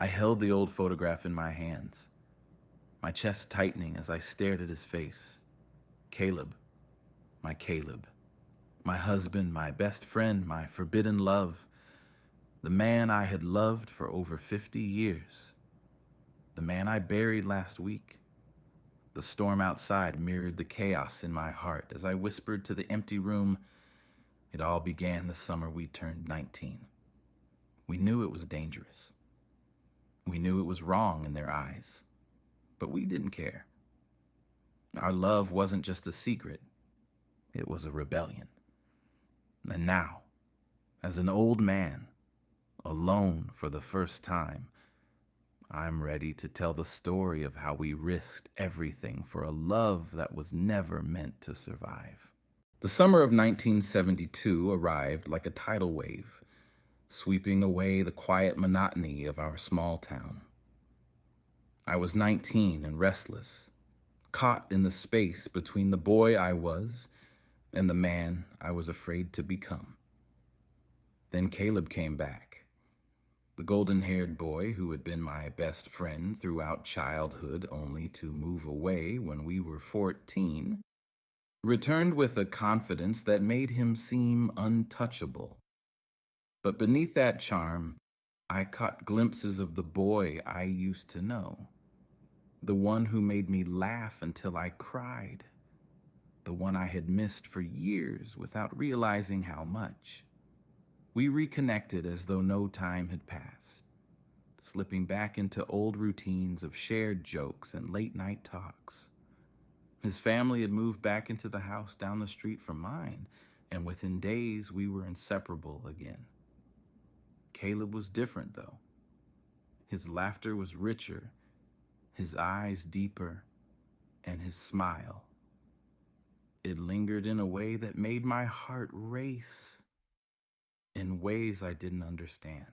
I held the old photograph in my hands, my chest tightening as I stared at his face. Caleb, my Caleb, my husband, my best friend, my forbidden love, the man I had loved for over 50 years, the man I buried last week. The storm outside mirrored the chaos in my heart as I whispered to the empty room, it all began the summer we turned 19. We knew it was dangerous. We knew it was wrong in their eyes, but we didn't care. Our love wasn't just a secret, it was a rebellion. And now, as an old man, alone for the first time, I'm ready to tell the story of how we risked everything for a love that was never meant to survive. The summer of 1972 arrived like a tidal wave, sweeping away the quiet monotony of our small town. I was 19 and restless, caught in the space between the boy I was and the man I was afraid to become. Then Caleb came back. The golden-haired boy who had been my best friend throughout childhood only to move away when we were 14, returned with a confidence that made him seem untouchable. But beneath that charm, I caught glimpses of the boy I used to know, the one who made me laugh until I cried, the one I had missed for years without realizing how much. We reconnected as though no time had passed, slipping back into old routines of shared jokes and late-night talks. His family had moved back into the house down the street from mine, and within days we were inseparable again. Caleb was different, though. His laughter was richer, his eyes deeper, and his smile. It lingered in a way that made my heart race in ways I didn't understand.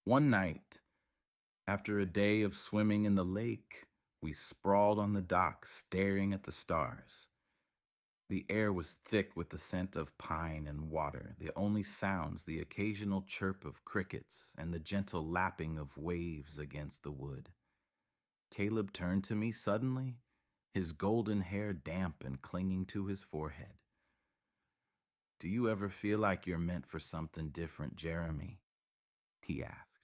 One night, after a day of swimming in the lake, we sprawled on the dock staring at the stars. The air was thick with the scent of pine and water, the only sounds the occasional chirp of crickets and the gentle lapping of waves against the wood. Caleb turned to me suddenly, his golden hair damp and clinging to his forehead. "Do you ever feel like you're meant for something different, Jeremy?" he asked,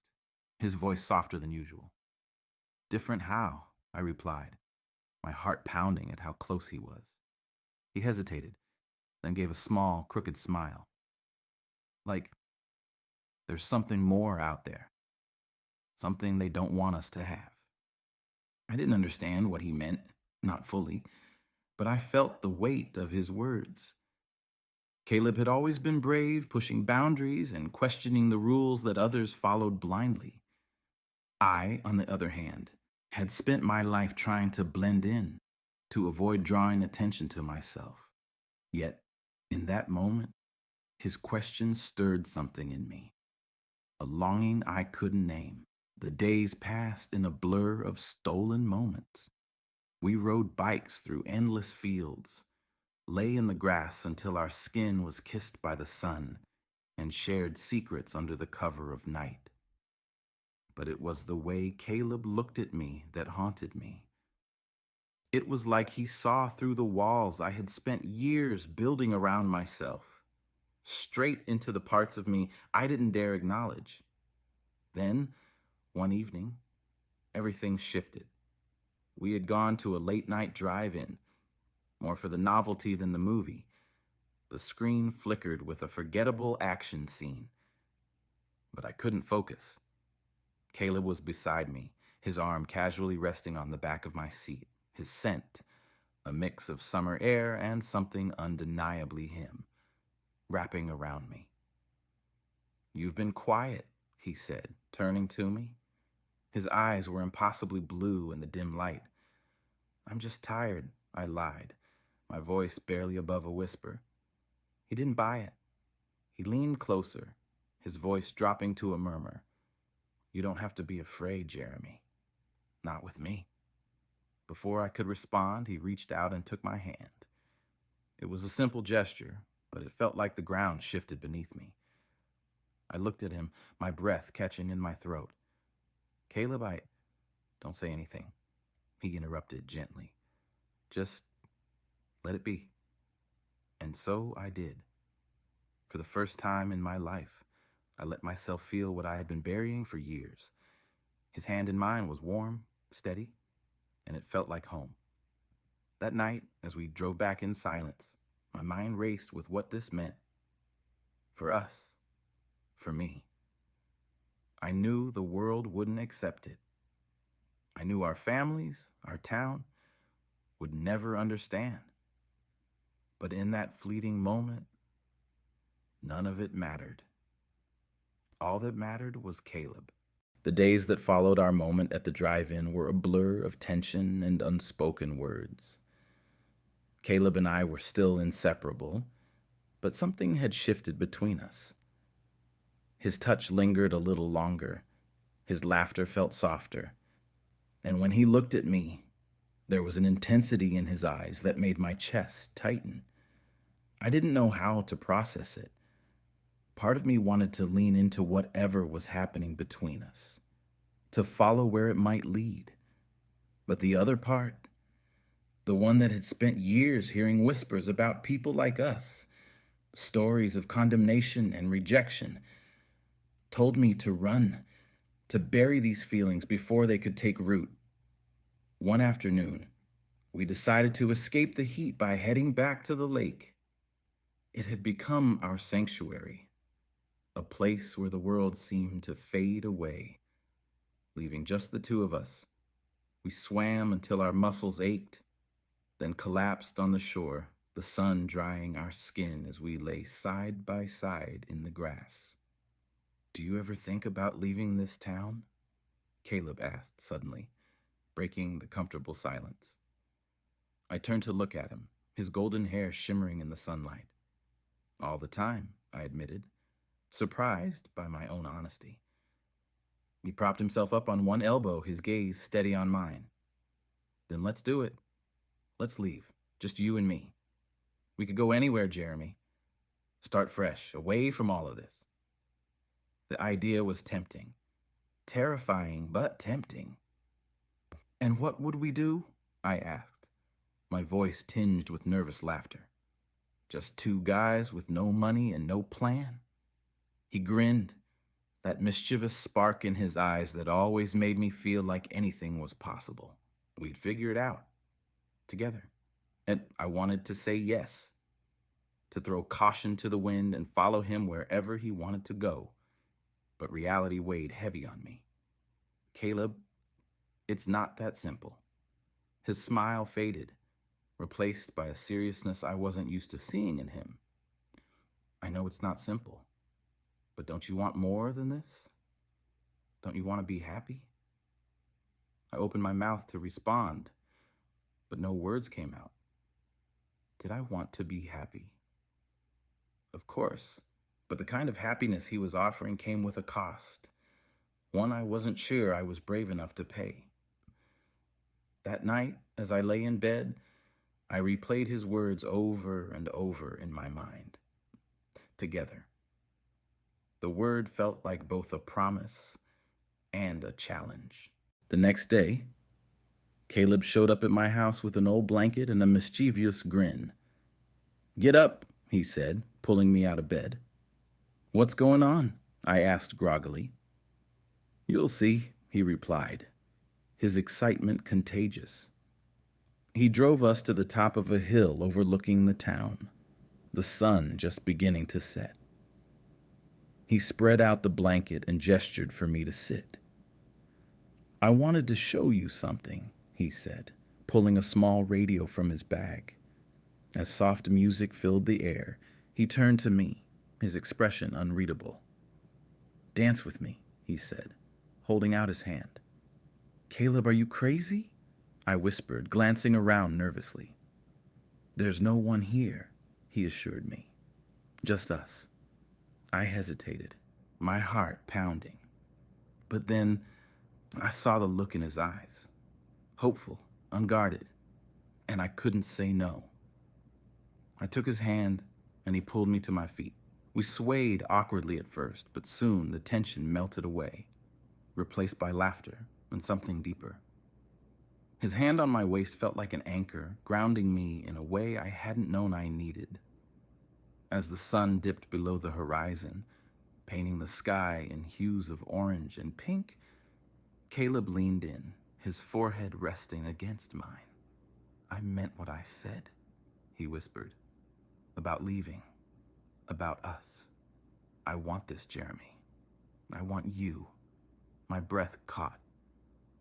his voice softer than usual. "Different how?" I replied, my heart pounding at how close he was. He hesitated, then gave a small, crooked smile. Like, there's something more out there, something they don't want us to have. I didn't understand what he meant, not fully, but I felt the weight of his words. Caleb had always been brave, pushing boundaries and questioning the rules that others followed blindly. I, on the other hand, had spent my life trying to blend in, to avoid drawing attention to myself. Yet, in that moment, his question stirred something in me, a longing I couldn't name. The days passed in a blur of stolen moments. We rode bikes through endless fields, lay in the grass until our skin was kissed by the sun, and shared secrets under the cover of night. But it was the way Caleb looked at me that haunted me. It was like he saw through the walls I had spent years building around myself, straight into the parts of me I didn't dare acknowledge. Then, one evening, everything shifted. We had gone to a late-night drive-in, more for the novelty than the movie. The screen flickered with a forgettable action scene, but I couldn't focus. Caleb was beside me, his arm casually resting on the back of my seat, his scent, a mix of summer air and something undeniably him, wrapping around me. "You've been quiet," he said, turning to me. His eyes were impossibly blue in the dim light. "I'm just tired," I lied, my voice barely above a whisper. He didn't buy it. He leaned closer, his voice dropping to a murmur. "You don't have to be afraid, Jeremy. Not with me." Before I could respond, he reached out and took my hand. It was a simple gesture, but it felt like the ground shifted beneath me. I looked at him, my breath catching in my throat. Caleb, don't say anything, he interrupted gently. Just let it be. And so I did. For the first time in my life, I let myself feel what I had been burying for years. His hand in mine was warm, steady, and it felt like home. That night, as we drove back in silence, my mind raced with what this meant. For us. For me. I knew the world wouldn't accept it. I knew our families, our town, would never understand. But in that fleeting moment, none of it mattered. All that mattered was Caleb. The days that followed our moment at the drive-in were a blur of tension and unspoken words. Caleb and I were still inseparable, but something had shifted between us. His touch lingered a little longer. His laughter felt softer. And when he looked at me, there was an intensity in his eyes that made my chest tighten. I didn't know how to process it. Part of me wanted to lean into whatever was happening between us, to follow where it might lead. But the other part, the one that had spent years hearing whispers about people like us, stories of condemnation and rejection, told me to run, to bury these feelings before they could take root. One afternoon, we decided to escape the heat by heading back to the lake. It had become our sanctuary, a place where the world seemed to fade away, leaving just the two of us. We swam until our muscles ached, then collapsed on the shore, the sun drying our skin as we lay side by side in the grass. "Do you ever think about leaving this town?" Caleb asked suddenly, breaking the comfortable silence. I turned to look at him, his golden hair shimmering in the sunlight. "All the time," I admitted, surprised by my own honesty. He propped himself up on one elbow, his gaze steady on mine. "Then let's do it. Let's leave, just you and me. We could go anywhere, Jeremy. Start fresh, away from all of this." The idea was tempting. Terrifying, but tempting. "And what would we do?" I asked, my voice tinged with nervous laughter. "Just two guys with no money and no plan?" He grinned, that mischievous spark in his eyes that always made me feel like anything was possible. We'd figure it out, together. And I wanted to say yes, to throw caution to the wind and follow him wherever he wanted to go. But reality weighed heavy on me. "Caleb, it's not that simple." His smile faded, replaced by a seriousness I wasn't used to seeing in him. "I know it's not simple, but don't you want more than this? Don't you want to be happy?" I opened my mouth to respond, but no words came out. Did I want to be happy? Of course, but the kind of happiness he was offering came with a cost, one I wasn't sure I was brave enough to pay. That night, as I lay in bed, I replayed his words over and over in my mind. Together. The word felt like both a promise and a challenge. The next day, Caleb showed up at my house with an old blanket and a mischievous grin. "Get up," he said, pulling me out of bed. "What's going on?" I asked groggily. "You'll see," he replied, his excitement contagious. He drove us to the top of a hill overlooking the town, the sun just beginning to set. He spread out the blanket and gestured for me to sit. "I wanted to show you something," he said, pulling a small radio from his bag. As soft music filled the air, he turned to me, his expression unreadable. "Dance with me," he said, holding out his hand. "Caleb, are you crazy?" I whispered, glancing around nervously. "There's no one here," he assured me. "Just us." I hesitated, my heart pounding. But then I saw the look in his eyes, hopeful, unguarded, and I couldn't say no. I took his hand, and he pulled me to my feet. We swayed awkwardly at first, but soon the tension melted away. replaced by laughter and something deeper. His hand on my waist felt like an anchor, grounding me in a way I hadn't known I needed. As the sun dipped below the horizon, painting the sky in hues of orange and pink, Caleb leaned in, his forehead resting against mine. "I meant what I said," he whispered. "About leaving. About us. I want this, Jeremy. I want you." My breath caught,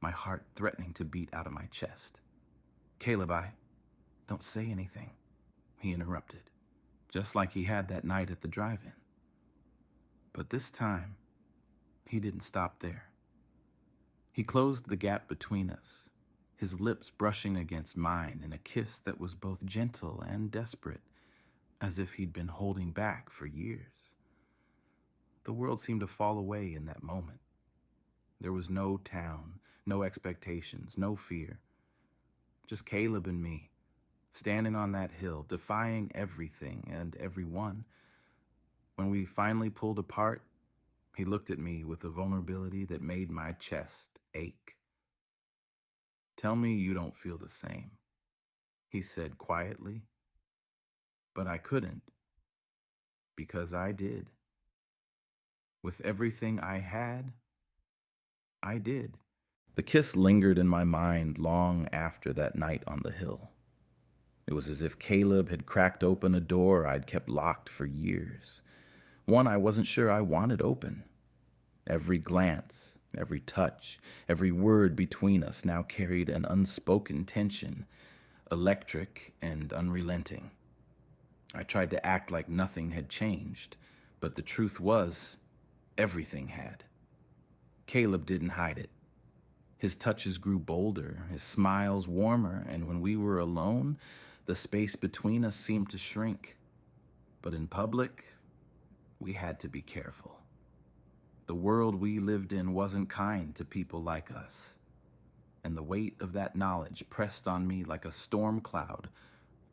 my heart threatening to beat out of my chest. "Caleb, don't say anything," he interrupted, just like he had that night at the drive-in. But this time, he didn't stop there. He closed the gap between us, his lips brushing against mine in a kiss that was both gentle and desperate, as if he'd been holding back for years. The world seemed to fall away in that moment. There was no town, no expectations, no fear. Just Caleb and me, standing on that hill, defying everything and everyone. When we finally pulled apart, he looked at me with a vulnerability that made my chest ache. "Tell me you don't feel the same," he said quietly. But I couldn't, because I did. With everything I had, I did. The kiss lingered in my mind long after that night on the hill. It was as if Caleb had cracked open a door I'd kept locked for years, one I wasn't sure I wanted open. Every glance, every touch, every word between us now carried an unspoken tension, electric and unrelenting. I tried to act like nothing had changed, but the truth was, everything had. Caleb didn't hide it. His touches grew bolder, his smiles warmer, and when we were alone, the space between us seemed to shrink. But in public, we had to be careful. The world we lived in wasn't kind to people like us, and the weight of that knowledge pressed on me like a storm cloud,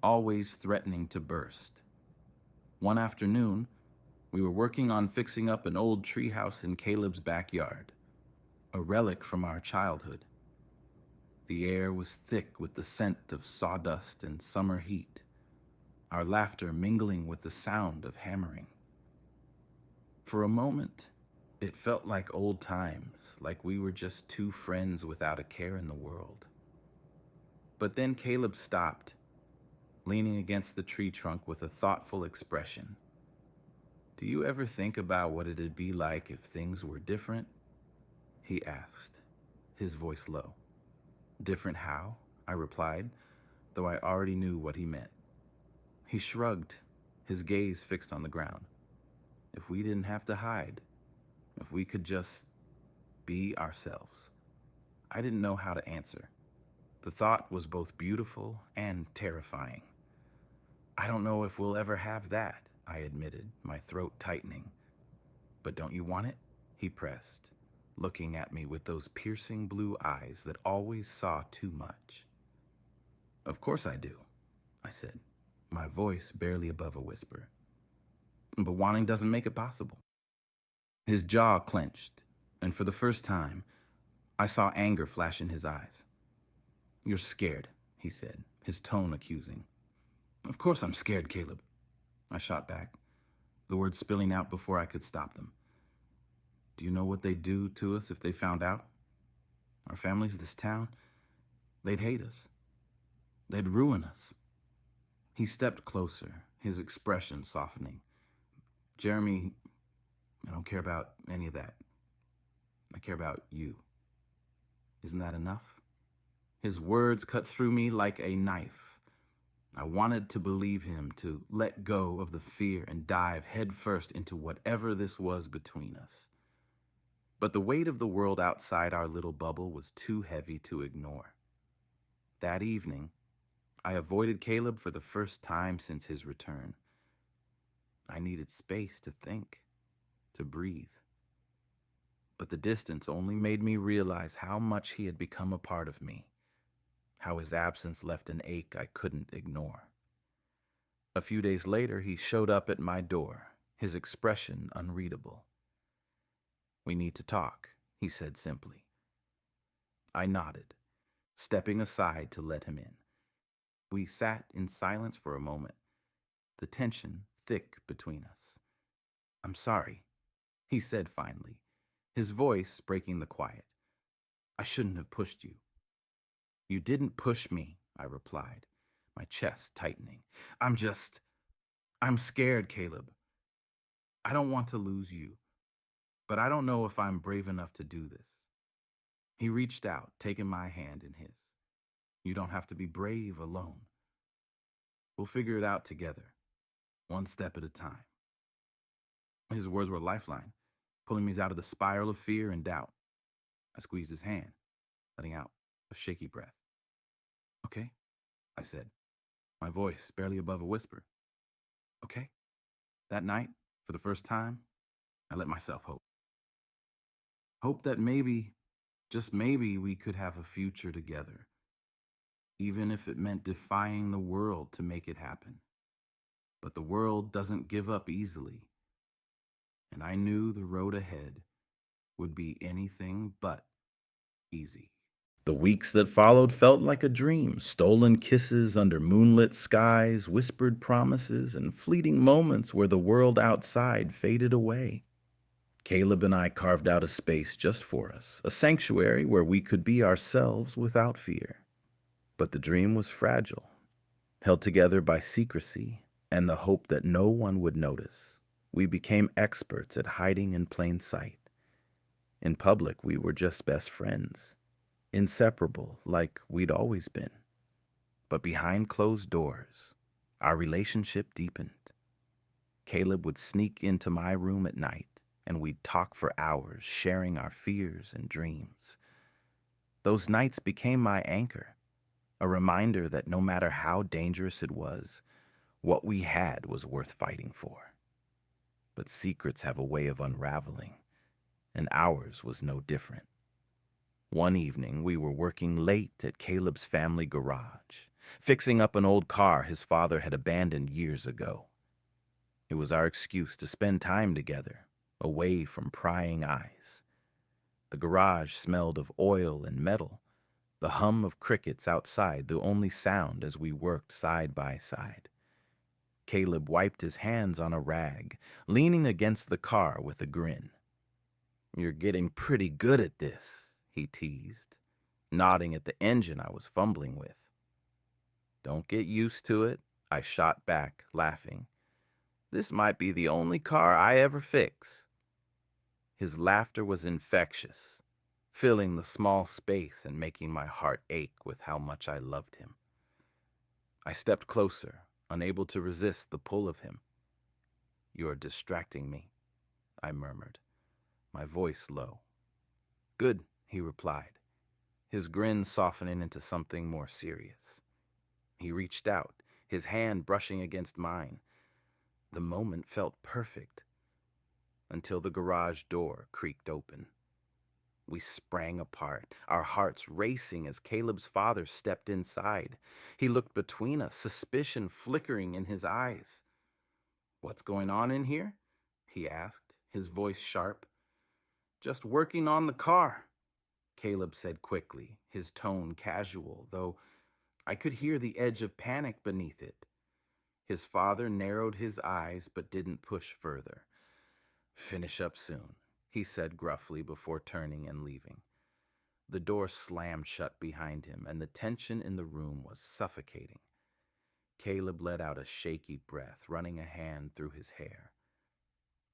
always threatening to burst. One afternoon, we were working on fixing up an old treehouse in Caleb's backyard, a relic from our childhood. The air was thick with the scent of sawdust and summer heat, our laughter mingling with the sound of hammering. For a moment, it felt like old times, like we were just two friends without a care in the world. But then Caleb stopped, leaning against the tree trunk with a thoughtful expression. "Do you ever think about what it'd be like if things were different?" he asked, his voice low. "Different how?" I replied, though I already knew what he meant. He shrugged, his gaze fixed on the ground. "If we didn't have to hide, if we could just be ourselves." I didn't know how to answer. The thought was both beautiful and terrifying. "I don't know if we'll ever have that," I admitted, my throat tightening. "But don't you want it?" he pressed, looking at me with those piercing blue eyes that always saw too much. "Of course I do," I said, my voice barely above a whisper. "But wanting doesn't make it possible." His jaw clenched, and for the first time, I saw anger flash in his eyes. "You're scared," he said, his tone accusing. "Of course I'm scared, Caleb," I shot back, the words spilling out before I could stop them. "Do you know what they'd do to us if they found out? Our families, this town, they'd hate us. They'd ruin us." He stepped closer, his expression softening. "Jeremy, I don't care about any of that. I care about you. Isn't that enough?" His words cut through me like a knife. I wanted to believe him, to let go of the fear and dive headfirst into whatever this was between us. But the weight of the world outside our little bubble was too heavy to ignore. That evening, I avoided Caleb for the first time since his return. I needed space to think, to breathe. But the distance only made me realize how much he had become a part of me, how his absence left an ache I couldn't ignore. A few days later, he showed up at my door, his expression unreadable. "We need to talk," he said simply. I nodded, stepping aside to let him in. We sat in silence for a moment, the tension thick between us. I'm sorry, he said finally, his voice breaking the quiet. I shouldn't have pushed you. You didn't push me, I replied, my chest tightening. I'm scared, Caleb. I don't want to lose you, but I don't know if I'm brave enough to do this. He reached out, taking my hand in his. You don't have to be brave alone. We'll figure it out together, one step at a time. His words were a lifeline, pulling me out of the spiral of fear and doubt. I squeezed his hand, letting out a shaky breath. Okay, I said, my voice barely above a whisper. Okay. That night, for the first time, I let myself hope. Hope that maybe, just maybe, we could have a future together, even if it meant defying the world to make it happen. But the world doesn't give up easily, and I knew the road ahead would be anything but easy. The weeks that followed felt like a dream. Stolen kisses under moonlit skies, whispered promises, and fleeting moments where the world outside faded away. Caleb and I carved out a space just for us, a sanctuary where we could be ourselves without fear. But the dream was fragile, held together by secrecy and the hope that no one would notice. We became experts at hiding in plain sight. In public, we were just best friends, inseparable like we'd always been. But behind closed doors, our relationship deepened. Caleb would sneak into my room at night, and we'd talk for hours, sharing our fears and dreams. Those nights became my anchor, a reminder that no matter how dangerous it was, what we had was worth fighting for. But secrets have a way of unraveling, and ours was no different. One evening, we were working late at Caleb's family garage, fixing up an old car his father had abandoned years ago. It was our excuse to spend time together, away from prying eyes. The garage smelled of oil and metal, the hum of crickets outside the only sound as we worked side by side. Caleb wiped his hands on a rag, leaning against the car with a grin. You're getting pretty good at this, he teased, nodding at the engine I was fumbling with. Don't get used to it, I shot back, laughing. This might be the only car I ever fix. His laughter was infectious, filling the small space and making my heart ache with how much I loved him. I stepped closer, unable to resist the pull of him. You're distracting me, I murmured, my voice low. Good, he replied, his grin softening into something more serious. He reached out, his hand brushing against mine. The moment felt perfect, until the garage door creaked open. We sprang apart, our hearts racing as Caleb's father stepped inside. He looked between us, suspicion flickering in his eyes. What's going on in here? He asked, his voice sharp. Just working on the car, Caleb said quickly, his tone casual, though I could hear the edge of panic beneath it. His father narrowed his eyes but didn't push further. Finish up soon, he said gruffly before turning and leaving. The door slammed shut behind him, and the tension in the room was suffocating. Caleb let out a shaky breath, running a hand through his hair.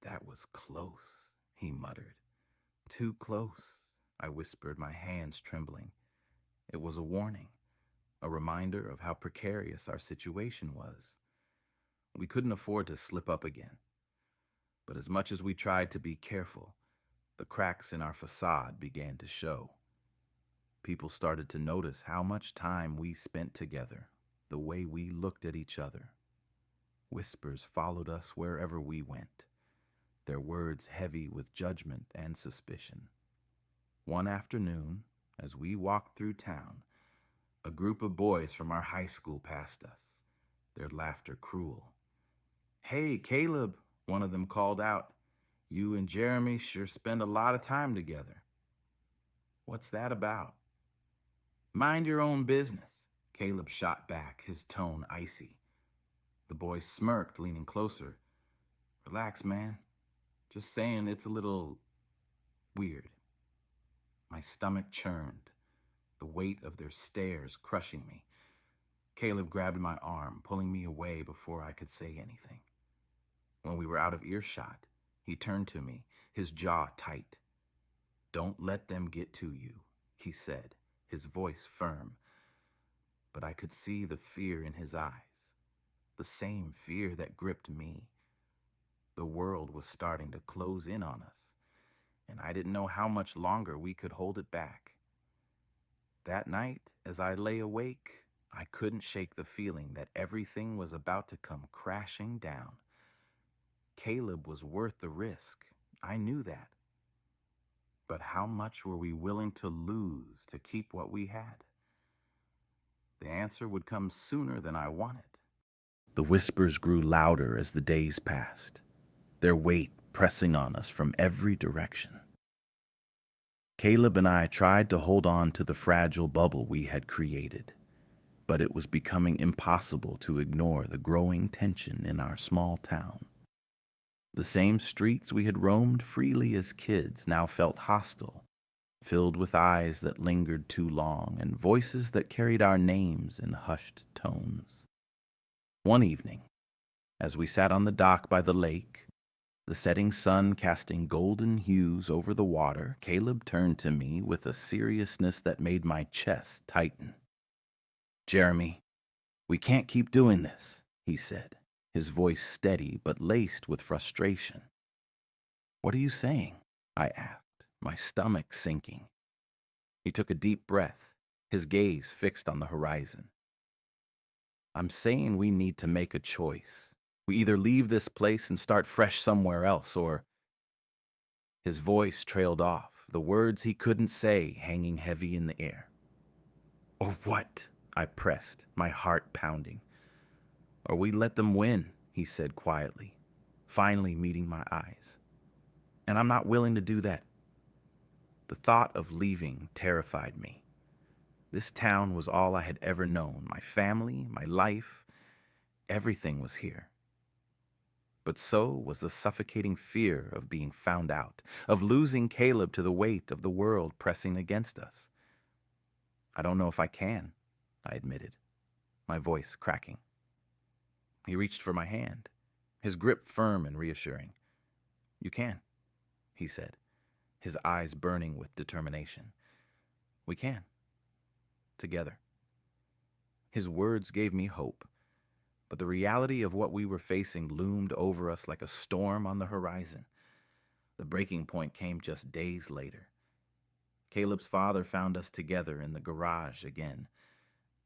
That was close, he muttered. Too close, I whispered, my hands trembling. It was a warning, a reminder of how precarious our situation was. We couldn't afford to slip up again. But as much as we tried to be careful, the cracks in our facade began to show. People started to notice how much time we spent together, the way we looked at each other. Whispers followed us wherever we went, their words heavy with judgment and suspicion. One afternoon, as we walked through town, a group of boys from our high school passed us, their laughter cruel. Hey, Caleb, one of them called out. You and Jeremy sure spend a lot of time together. What's that about? Mind your own business, Caleb shot back, his tone icy. The boy smirked, leaning closer. Relax, man. Just saying it's a little weird. My stomach churned, the weight of their stares crushing me. Caleb grabbed my arm, pulling me away before I could say anything. When we were out of earshot, he turned to me, his jaw tight. Don't let them get to you, he said, his voice firm. But I could see the fear in his eyes, the same fear that gripped me. The world was starting to close in on us, and I didn't know how much longer we could hold it back. That night, as I lay awake, I couldn't shake the feeling that everything was about to come crashing down. Caleb was worth the risk. I knew that. But how much were we willing to lose to keep what we had? The answer would come sooner than I wanted. The whispers grew louder as the days passed, their weight pressing on us from every direction. Caleb and I tried to hold on to the fragile bubble we had created, but it was becoming impossible to ignore the growing tension in our small town. The same streets we had roamed freely as kids now felt hostile, filled with eyes that lingered too long and voices that carried our names in hushed tones. One evening, as we sat on the dock by the lake, the setting sun casting golden hues over the water, Caleb turned to me with a seriousness that made my chest tighten. Jeremy, we can't keep doing this, he said, his voice steady but laced with frustration. What are you saying? I asked, my stomach sinking. He took a deep breath, his gaze fixed on the horizon. I'm saying we need to make a choice. We either leave this place and start fresh somewhere else, or... His voice trailed off, the words he couldn't say hanging heavy in the air. Or what? I pressed, my heart pounding. Or we let them win, he said quietly, finally meeting my eyes. And I'm not willing to do that. The thought of leaving terrified me. This town was all I had ever known. My family, my life, everything was here. But so was the suffocating fear of being found out, of losing Caleb to the weight of the world pressing against us. I don't know if I can, I admitted, my voice cracking. He reached for my hand, his grip firm and reassuring. You can, he said, his eyes burning with determination. We can. Together. His words gave me hope, but the reality of what we were facing loomed over us like a storm on the horizon. The breaking point came just days later. Caleb's father found us together in the garage again,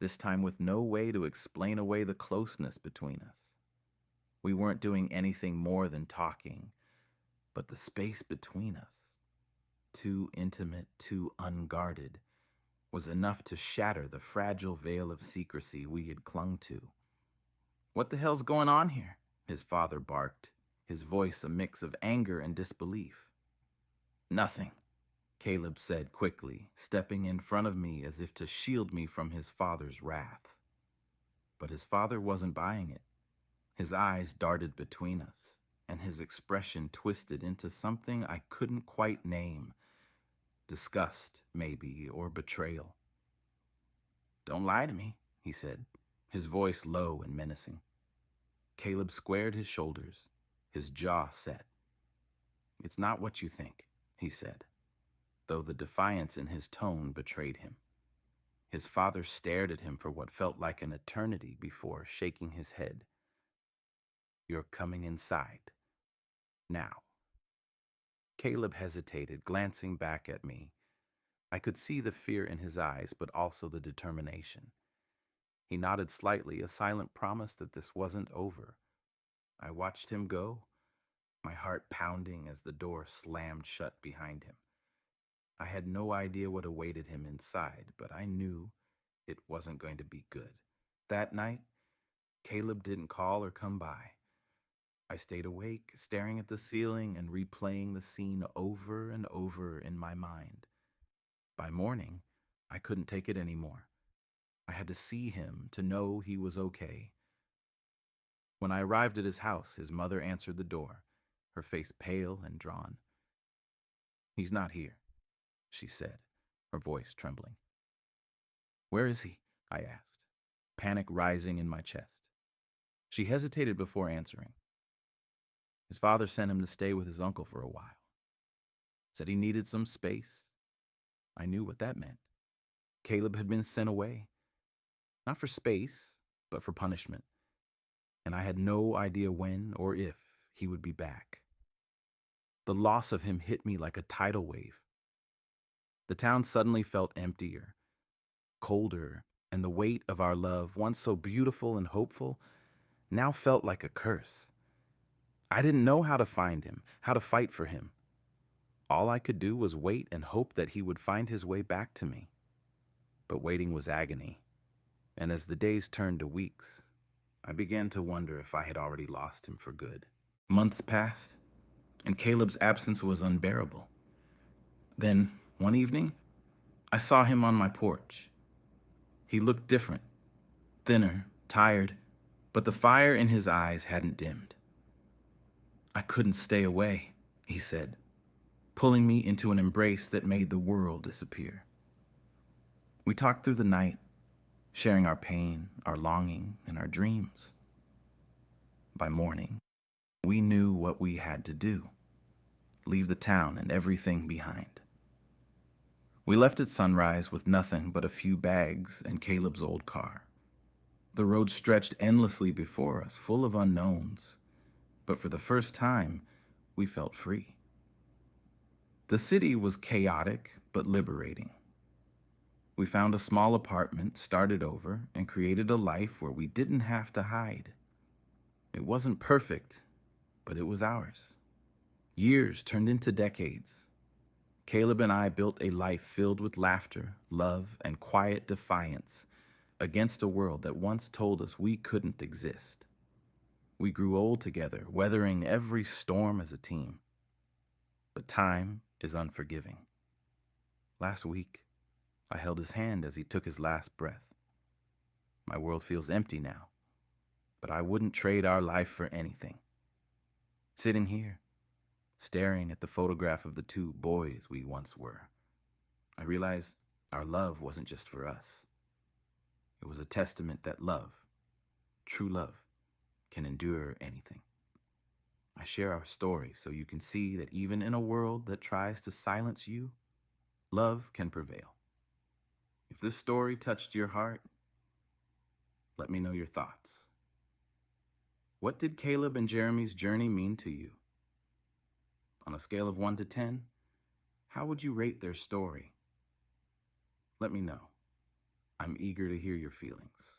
this time with no way to explain away the closeness between us. We weren't doing anything more than talking, but the space between us, too intimate, too unguarded, was enough to shatter the fragile veil of secrecy we had clung to. What the hell's going on here? His father barked, his voice a mix of anger and disbelief. Nothing, Caleb said quickly, stepping in front of me as if to shield me from his father's wrath. But his father wasn't buying it. His eyes darted between us, and his expression twisted into something I couldn't quite name. Disgust, maybe, or betrayal. Don't lie to me, he said, his voice low and menacing. Caleb squared his shoulders, his jaw set. It's not what you think, he said, though the defiance in his tone betrayed him. His father stared at him for what felt like an eternity before shaking his head. You're coming inside. Now. Caleb hesitated, glancing back at me. I could see the fear in his eyes, but also the determination. He nodded slightly, a silent promise that this wasn't over. I watched him go, my heart pounding as the door slammed shut behind him. I had no idea what awaited him inside, but I knew it wasn't going to be good. That night, Caleb didn't call or come by. I stayed awake, staring at the ceiling and replaying the scene over and over in my mind. By morning, I couldn't take it anymore. I had to see him to know he was okay. When I arrived at his house, his mother answered the door, her face pale and drawn. "He's not here," she said, her voice trembling. "Where is he?" I asked, panic rising in my chest. She hesitated before answering. His father sent him to stay with his uncle for a while. Said he needed some space. I knew what that meant. Caleb had been sent away, not for space, but for punishment, and I had no idea when or if he would be back. The loss of him hit me like a tidal wave. The town suddenly felt emptier, colder, and the weight of our love, once so beautiful and hopeful, now felt like a curse. I didn't know how to find him, how to fight for him. All I could do was wait and hope that he would find his way back to me. But waiting was agony, and as the days turned to weeks, I began to wonder if I had already lost him for good. Months passed, and Caleb's absence was unbearable. Then, one evening, I saw him on my porch. He looked different, thinner, tired, but the fire in his eyes hadn't dimmed. "I couldn't stay away," he said, pulling me into an embrace that made the world disappear. We talked through the night, sharing our pain, our longing, and our dreams. By morning, we knew what we had to do: leave the town and everything behind. We left at sunrise with nothing but a few bags and Caleb's old car. The road stretched endlessly before us, full of unknowns, but for the first time, we felt free. The city was chaotic but liberating. We found a small apartment, started over, and created a life where we didn't have to hide. It wasn't perfect, but it was ours. Years turned into decades. Caleb and I built a life filled with laughter, love, and quiet defiance against a world that once told us we couldn't exist. We grew old together, weathering every storm as a team. But time is unforgiving. Last week, I held his hand as he took his last breath. My world feels empty now, but I wouldn't trade our life for anything. Sitting here, staring at the photograph of the two boys we once were, I realized our love wasn't just for us. It was a testament that love, true love, can endure anything. I share our story so you can see that even in a world that tries to silence you, love can prevail. If this story touched your heart, let me know your thoughts. What did Caleb and Jeremy's journey mean to you? On a scale of 1 to 10, how would you rate their story? Let me know. I'm eager to hear your feelings.